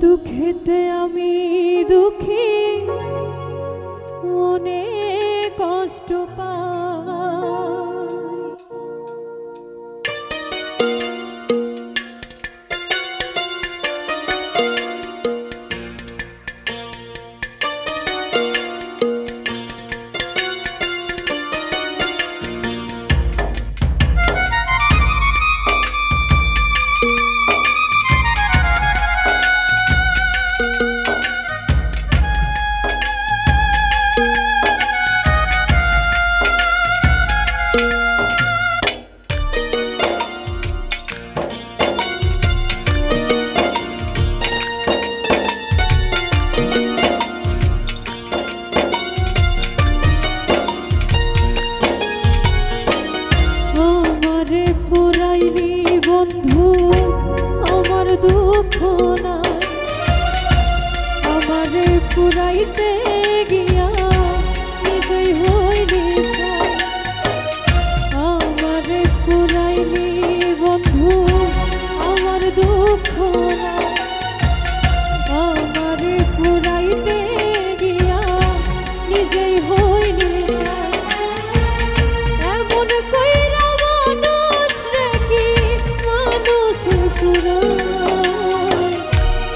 দুঃখেতে আমি দুঃখী, মনে কষ্ট পাই। বন্ধু আমার দুঃখ নাই, আমারে পুরাইতে গিয়া নিজেই হইলি ছাই। আমারে পুরাইলি বন্ধু আমার দুঃখ নাই, আমারে পুরাইতে গিয়া নিজেই হইলি ছাই। এমন কইরা মানুষ রেখি মানুষের পুরাই,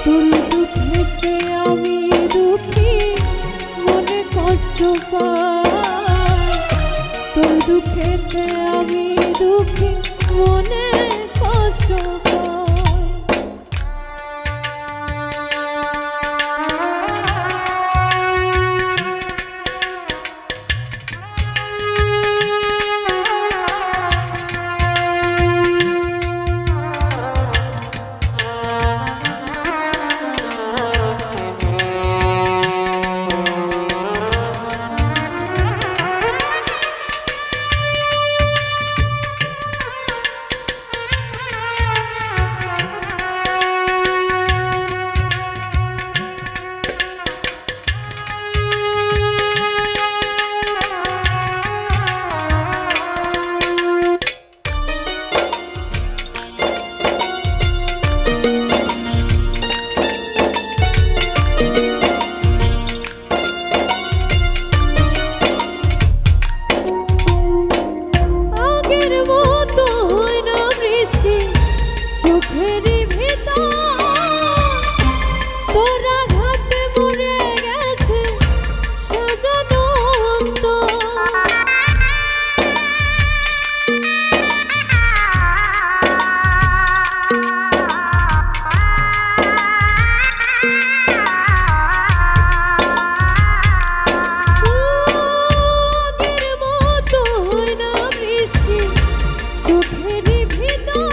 তোর দুঃখেতে আমি দুঃখী, মনে কষ্ট পাই। তোর দুঃখেতে আমি দুঃখী, মনে কষ্ট পাই। চোখেরই ভিতর তোর আঘাতে মরে গেছে সাজানো অন্তর। আগের মতো হয় না বৃষ্টি চোখেরই ভিতর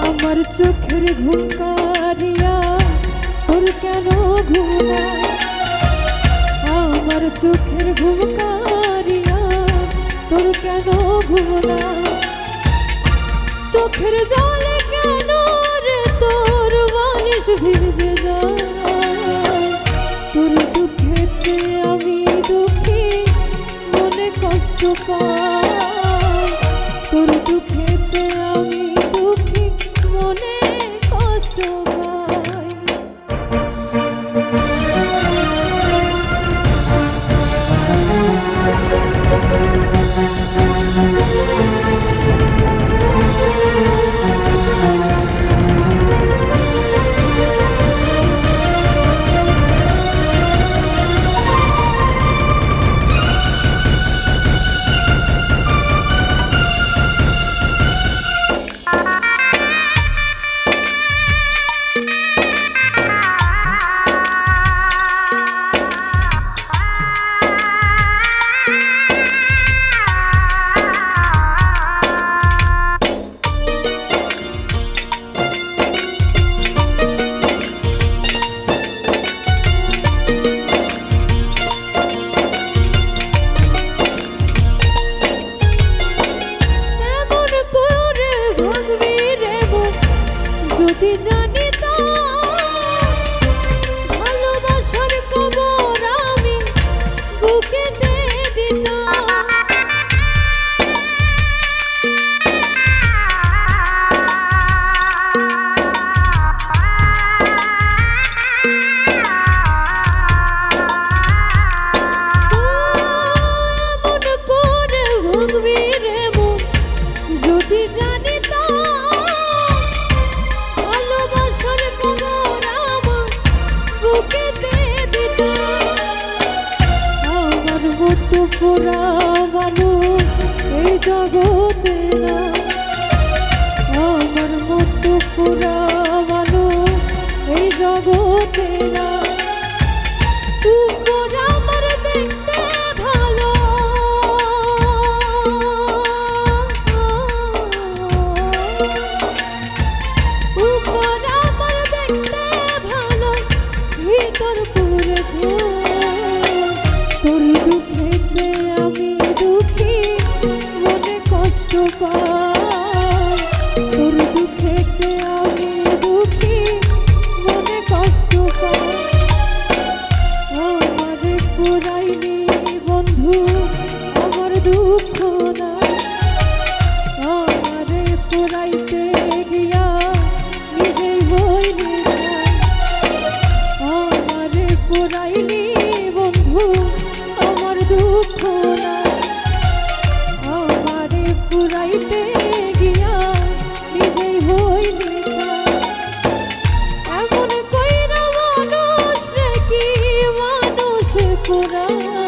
আমার চোখের ঘুম কারিয়া তোর কেন ঘুম নাই? আমার চোখের ঘুম কারিয়া তোর কেন ঘুম নাই? চোখের জলে কেন রে তোর বালিশ ভিজে যায়? তোর দুঃখেতে আমি দুঃখী, মনে কষ্ট পাই। তোর দুঃখেতে আমি দুঃখী, মনে কষ্ট পাই। মতো পোড়া মানুষ এই জগতে না, আমার মতো পোড়া মানুষ এই জগতে না। উপর আমার দেখতে ভালো, উপর আমার দেখতে ভালো, ভিতর পুরে তোর দুঃখেতে আমি দুঃখী, মনে কষ্ট পাই। তোর দুঃখেতে আমি দুঃখী, মনে কষ্ট পাই। আমারে পুরাইনি বন্ধু আমার দুঃখ না, আমারে পুরাইতে গিয়া নিজেই হইনি ছাই। আমারে পুরাইনি বন্ধু আমার দুঃখ না, আমারে পুরাইতে গিয়া নিজেই হইনি ছাই। এমন কইরা মানুষ রে কি মানুষে পুরায়।